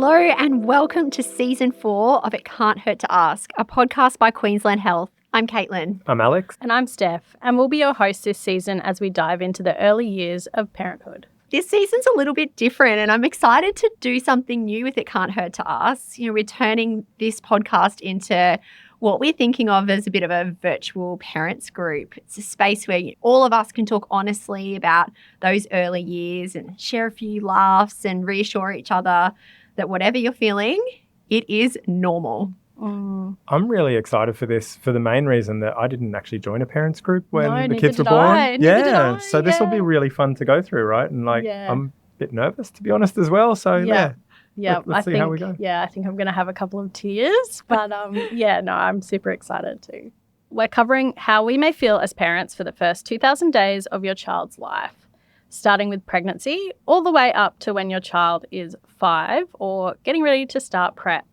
Hello and welcome to Season 4 of It Can't Hurt to Ask, a podcast by Queensland Health. I'm Caitlin. I'm Alex. And I'm Steph, and we'll be your hosts this season as we dive into the early years of parenthood. This season's a little bit different and I'm excited to do something new with It Can't Hurt to Ask. We're turning this podcast into what we're thinking of as a bit of a virtual parents group. It's a space where all of us can talk honestly about those early years and share a few laughs and reassure each other that whatever you're feeling, it is normal. I'm really excited for this for the main reason that I didn't actually join a parents group when the kids were did born. I. Neither did I. So this will be really fun to go through, right? And I'm a bit nervous, to be honest, as well. So let's see how we go. Yeah, I think I'm going to have a couple of tears, but I'm super excited too. We're covering how we may feel as parents for the first 2,000 days of your child's life, starting with pregnancy all the way up to when your child is 5 or getting ready to start prep.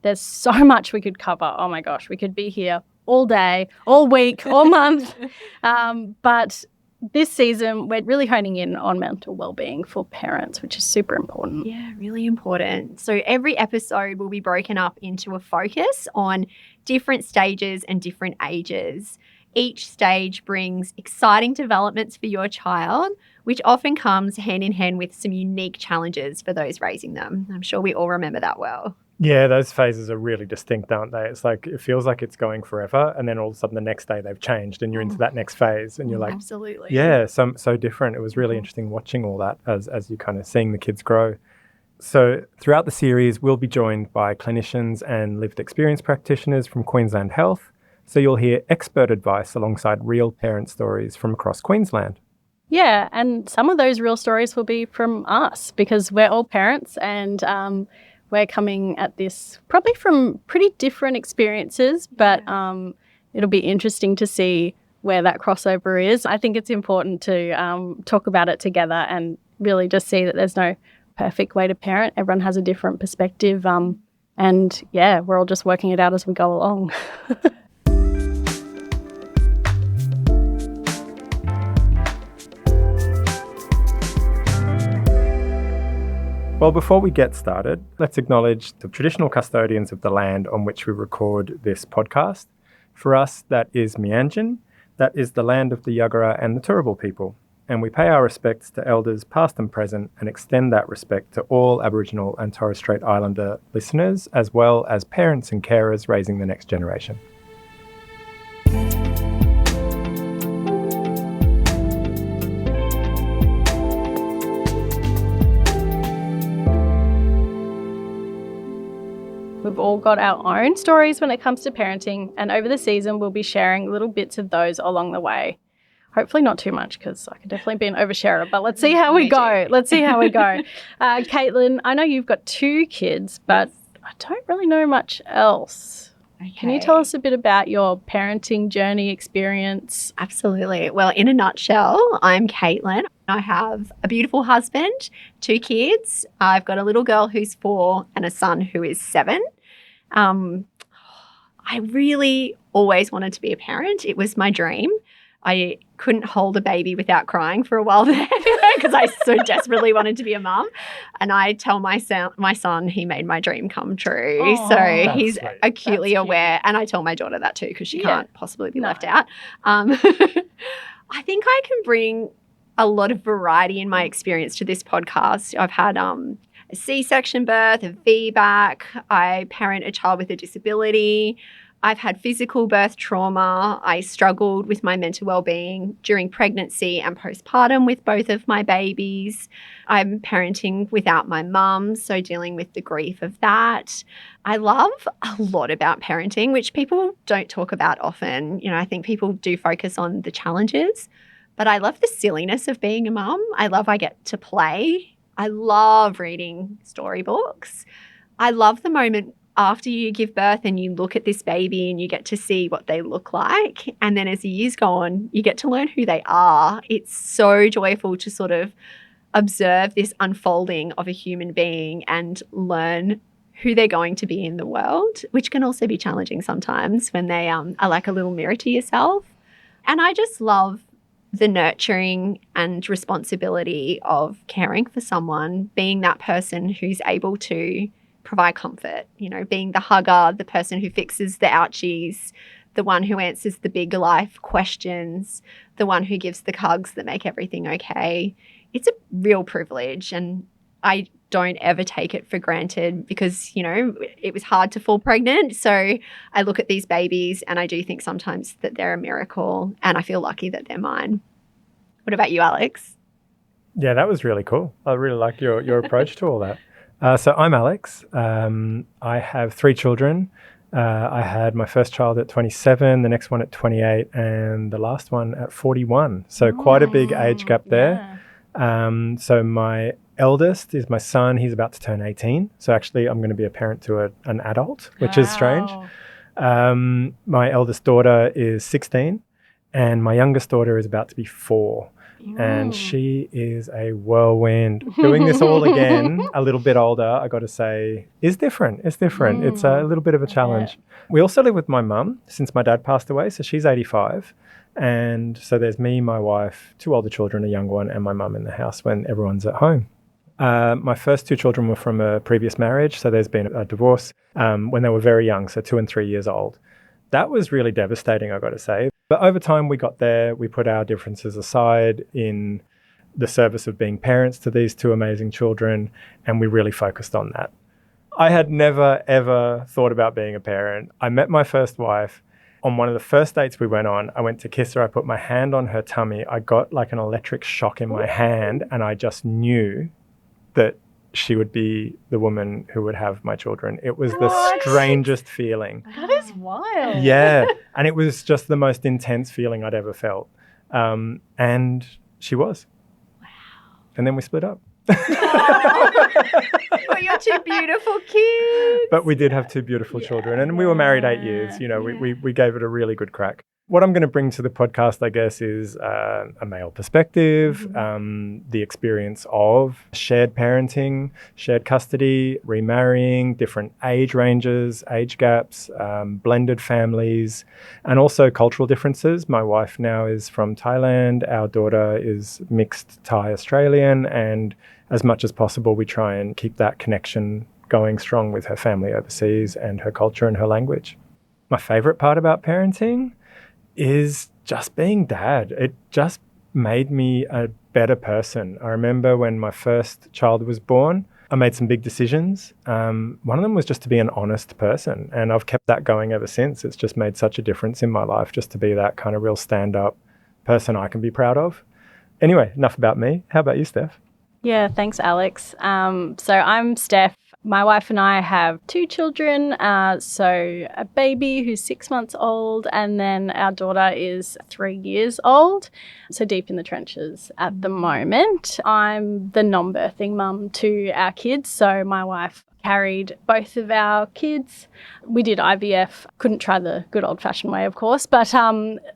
There's so much we could cover. Oh my gosh, we could be here all day, all week, all month. But this season, we're really honing in on mental wellbeing for parents, which is super important. Yeah, really important. So every episode will be broken up into a focus on different stages and different ages. Each stage brings exciting developments for your child, which often comes hand in hand with some unique challenges for those raising them. I'm sure we all remember that well. Yeah, those phases are really distinct, aren't they? It's like it feels like it's going forever, and then all of a sudden the next day they've changed and you're into that next phase and you're like, absolutely. Yeah, so different. It was really interesting watching all that as you kind of seeing the kids grow. So throughout the series, we'll be joined by clinicians and lived experience practitioners from Queensland Health. So you'll hear expert advice alongside real parent stories from across Queensland. Yeah, and some of those real stories will be from us because we're all parents and we're coming at this probably from pretty different experiences, but it'll be interesting to see where that crossover is. I think it's important to talk about it together and really just see that there's no perfect way to parent. Everyone has a different perspective. We're all just working it out as we go along. Well, before we get started, let's acknowledge the traditional custodians of the land on which we record this podcast. For us, that is Meanjin. That is the land of the Yuggera and the Turrbal people. And we pay our respects to elders past and present and extend that respect to all Aboriginal and Torres Strait Islander listeners, as well as parents and carers raising the next generation. We've all got our own stories when it comes to parenting, and over the season we'll be sharing little bits of those along the way. Hopefully not too much because I could definitely be an oversharer, but let's see how we go. Caitlin, I know you've got 2 kids, but I don't really know much else. Okay. Can you tell us a bit about your parenting journey experience? Absolutely. Well, in a nutshell, I'm Caitlin. I have a beautiful husband, 2 kids. I've got a little girl who's 4 and a son who is 7. I really always wanted to be a parent. It was my dream. I couldn't hold a baby without crying for a while there because I so desperately wanted to be a mum. And I tell my son he made my dream come true. Oh, so he's sweet. acutely aware. And I tell my daughter that too because she can't possibly be left out. I think I can bring a lot of variety in my experience to this podcast. I've had a C-section birth, a VBAC. I parent a child with a disability. I've had physical birth trauma. I struggled with my mental wellbeing during pregnancy and postpartum with both of my babies. I'm parenting without my mum, so dealing with the grief of that. I love a lot about parenting, which people don't talk about often. I think people do focus on the challenges, but I love the silliness of being a mum. I get to play. I love reading storybooks. I love the moment after you give birth and you look at this baby and you get to see what they look like. And then as the years go on, you get to learn who they are. It's so joyful to sort of observe this unfolding of a human being and learn who they're going to be in the world, which can also be challenging sometimes when they are like a little mirror to yourself. And I just love the nurturing and responsibility of caring for someone, being that person who's able to provide comfort, you know, being the hugger, the person who fixes the ouchies, the one who answers the big life questions, the one who gives the hugs that make everything okay. It's a real privilege, and I don't ever take it for granted because, you know, it was hard to fall pregnant. So I look at these babies and I do think sometimes that they're a miracle, and I feel lucky that they're mine. What about you, Alex? Yeah, that was really cool. I really like your approach to all that. So I'm Alex. I have 3 children. I had my first child at 27, the next one at 28, and the last one at 41. So quite a big age gap there. Yeah. So my eldest is my son. He's about to turn 18. So actually I'm going to be a parent to an adult, which is strange. My eldest daughter is 16 and my youngest daughter is about to be 4. And she is a whirlwind. Doing this all again, a little bit older, I got to say, is different. It's different. It's a little bit of a challenge. Yeah. We also live with my mum since my dad passed away. So she's 85. And so there's me, my wife, 2 older children, a younger one, and my mum in the house when everyone's at home. My first 2 children were from a previous marriage. So there's been a divorce when they were very young, so 2 and 3 years old. That was really devastating, I got to say. But over time, we got there. We put our differences aside in the service of being parents to these 2 amazing children, and we really focused on that. I had never, ever thought about being a parent. I met my first wife. On one of the first dates we went on, I went to kiss her. I put my hand on her tummy. I got like an electric shock in my hand, and I just knew that she would be the woman who would have my children. It was the strangest feeling. That is wild. Yeah. And it was just the most intense feeling I'd ever felt. And she was. Wow. And then we split up. Well, you're 2 beautiful kids. But we did have 2 beautiful children, and we were married 8 years. You know, we gave it a really good crack. What I'm going to bring to the podcast, I guess, is a male perspective, the experience of shared parenting, shared custody, remarrying, different age ranges, age gaps, blended families, and also cultural differences. My wife now is from Thailand. Our daughter is mixed Thai-Australian, and as much as possible, we try and keep that connection going strong with her family overseas and her culture and her language. My favorite part about parenting is just being dad. It just made me a better person. I remember when my first child was born, I made some big decisions. One of them was just to be an honest person, and I've kept that going ever since. It's just made such a difference in my life just to be that kind of real stand-up person I can be proud of. Anyway, enough about me. How about you, Steph? Yeah, thanks, Alex. So I'm Steph. My wife and I have 2 children, so a baby who's 6 months old, and then our daughter is 3 years old, so deep in the trenches at the moment. I'm the non-birthing mum to our kids, so my wife carried both of our kids. We did IVF, couldn't try the good old-fashioned way, of course, but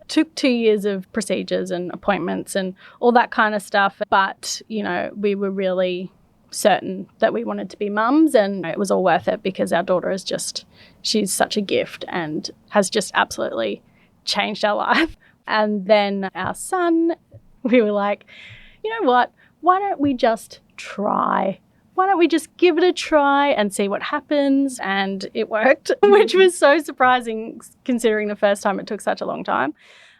took 2 years of procedures and appointments and all that kind of stuff. But, you know, we were really certain that we wanted to be mums, and it was all worth it because our daughter is just, she's such a gift and has just absolutely changed our life. And then our son, we were like, you know what, why don't we just try? Why don't we just give it a try and see what happens? And it worked, which was so surprising considering the first time it took such a long time.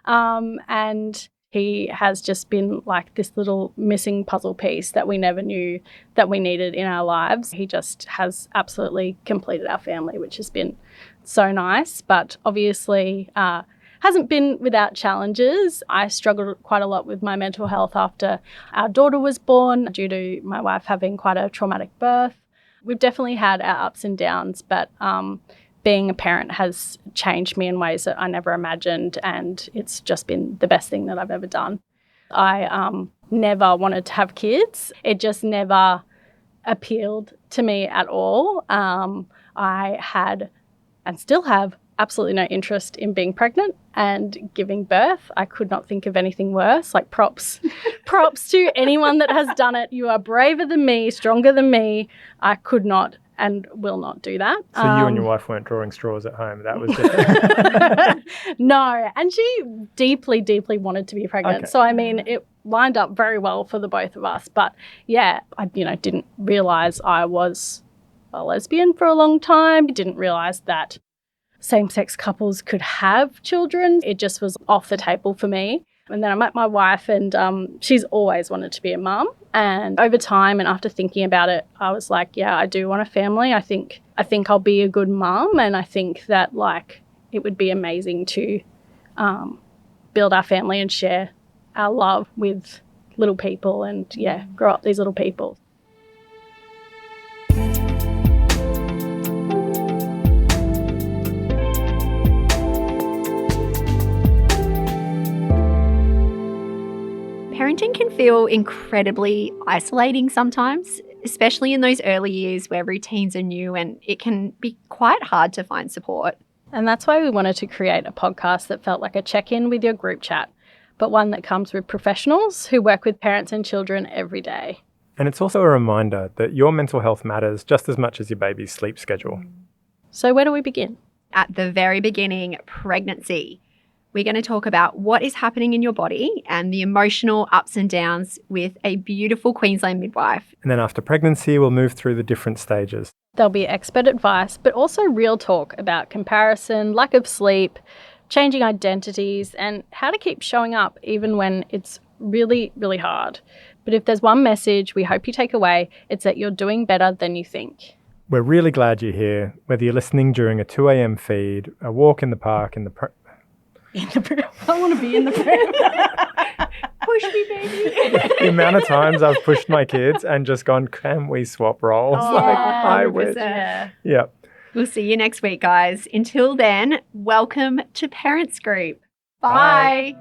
And he has just been like this little missing puzzle piece that we never knew that we needed in our lives. He just has absolutely completed our family, which has been so nice, but obviously hasn't been without challenges. I struggled quite a lot with my mental health after our daughter was born due to my wife having quite a traumatic birth. We've definitely had our ups and downs, but being a parent has changed me in ways that I never imagined, and it's just been the best thing that I've ever done. I never wanted to have kids. It just never appealed to me at all. I had and still have absolutely no interest in being pregnant and giving birth. I could not think of anything worse. Like props to anyone that has done it. You are braver than me, stronger than me. I could not and will not do that. So you and your wife weren't drawing straws at home. That was just No, and she deeply, deeply wanted to be pregnant. Okay. So, I mean, it lined up very well for the both of us. But, yeah, I, didn't realise I was a lesbian for a long time. Didn't realise that same-sex couples could have children. It just was off the table for me. And then I met my wife, and she's always wanted to be a mum. And over time and after thinking about it, I was like, yeah, I do want a family. I think I'll be a good mum, and I think that, like, it would be amazing to build our family and share our love with little people and, yeah, grow up these little people. Parenting can feel incredibly isolating sometimes, especially in those early years where routines are new and it can be quite hard to find support. And that's why we wanted to create a podcast that felt like a check-in with your group chat, but one that comes with professionals who work with parents and children every day. And it's also a reminder that your mental health matters just as much as your baby's sleep schedule. So where do we begin? At the very beginning, pregnancy. We're going to talk about what is happening in your body and the emotional ups and downs with a beautiful Queensland midwife. And then after pregnancy, we'll move through the different stages. There'll be expert advice, but also real talk about comparison, lack of sleep, changing identities, and how to keep showing up even when it's really, really hard. But if there's one message we hope you take away, it's that you're doing better than you think. We're really glad you're here, whether you're listening during a 2 a.m. feed, a walk in the park, I want to be in the prayer. Push me, baby. The amount of times I've pushed my kids and just gone, can we swap roles? Oh, like, I wish. 100%. Yeah. We'll see you next week, guys. Until then, welcome to Parents Group. Bye.